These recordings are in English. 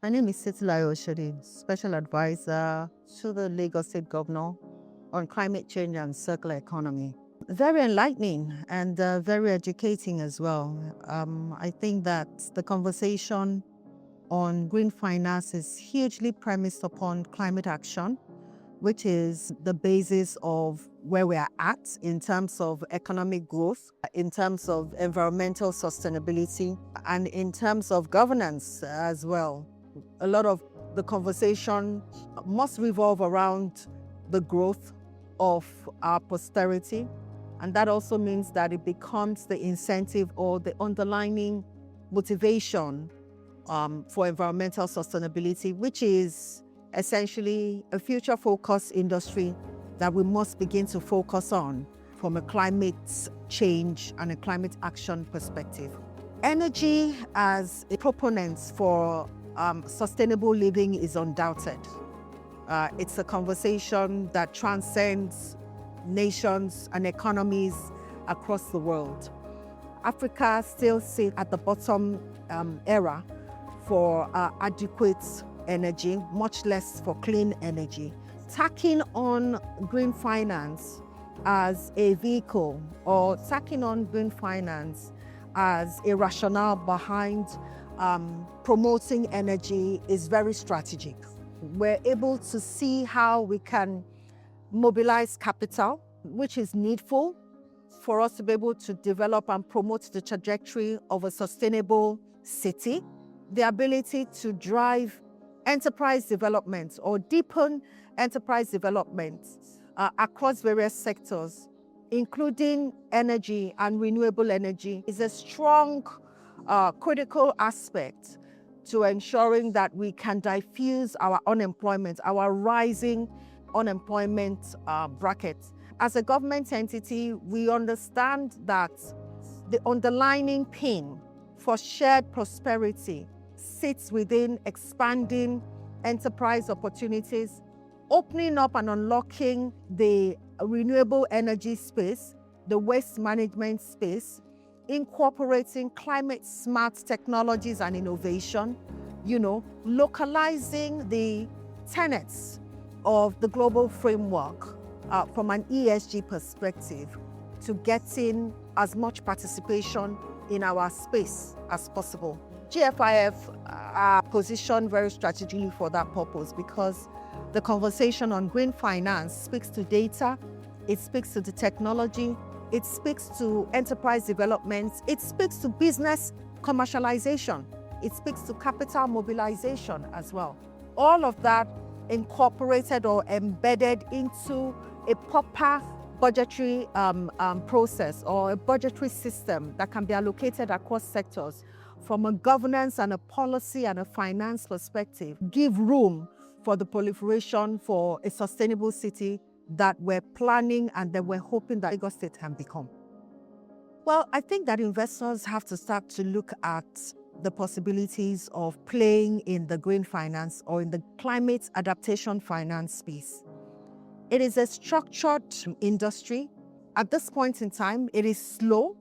My name is Titilayo Oshodi, Special Advisor to the Lagos State Governor on Climate Change and Circular Economy. Very enlightening and very educating as well. I think that the conversation on green finance is hugely premised upon climate action, which is the basis of where we are at in terms of economic growth, in terms of environmental sustainability, and in terms of governance as well. A lot of the conversation must revolve around the growth of our posterity. And that also means that it becomes the incentive or the underlying motivation for environmental sustainability, which is essentially a future-focused industry that we must begin to focus on from a climate change and a climate action perspective. Energy as a proponent for sustainable living is undoubted. It's a conversation that transcends nations and economies across the world. Africa still sits at the bottom era for adequate energy, much less for clean energy. Tacking on green finance as a vehicle or tacking on green finance as a rationale behind promoting energy is very strategic. We're able to see how we can mobilize capital, which is needful for us to be able to develop and promote the trajectory of a sustainable city, the ability to drive enterprise development or deepen enterprise development across various sectors, including energy and renewable energy, is a strong critical aspect to ensuring that we can diffuse our unemployment, our rising unemployment bracket. As a government entity, we understand that the underlying pain for shared prosperity sits within expanding enterprise opportunities, opening up and unlocking the renewable energy space, the waste management space, incorporating climate smart technologies and innovation, localizing the tenets of the global framework from an ESG perspective to getting as much participation in our space as possible. GFIF are positioned very strategically for that purpose because the conversation on green finance speaks to data, it speaks to the technology, it speaks to enterprise development, it speaks to business commercialization, it speaks to capital mobilization as well. All of that incorporated or embedded into a proper budgetary process or a budgetary system that can be allocated across sectors from a governance and a policy and a finance perspective, give room for the proliferation for a sustainable city that we're planning and that we're hoping that Lagos State can become. Well, I think that investors have to start to look at the possibilities of playing in the green finance or in the climate adaptation finance space. It is a structured industry. At this point in time, it is slow,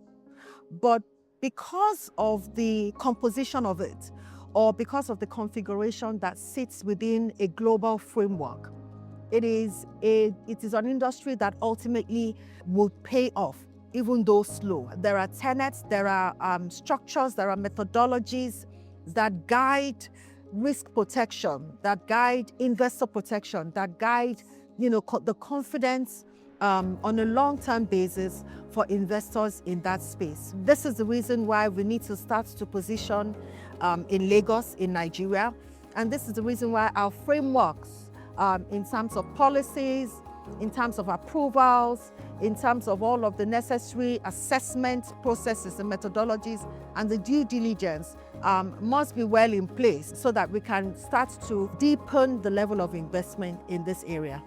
but because of the composition of it, or because of the configuration that sits within a global framework, it is an industry that ultimately will pay off, even though slow. There are tenets, there are structures, there are methodologies that guide risk protection, that guide investor protection, that guide the confidence on a long-term basis for investors in that space. This is the reason why we need to start to position in Lagos, in Nigeria. And this is the reason why our frameworks in terms of policies, in terms of approvals, in terms of all of the necessary assessment processes and methodologies and the due diligence must be well in place so that we can start to deepen the level of investment in this area.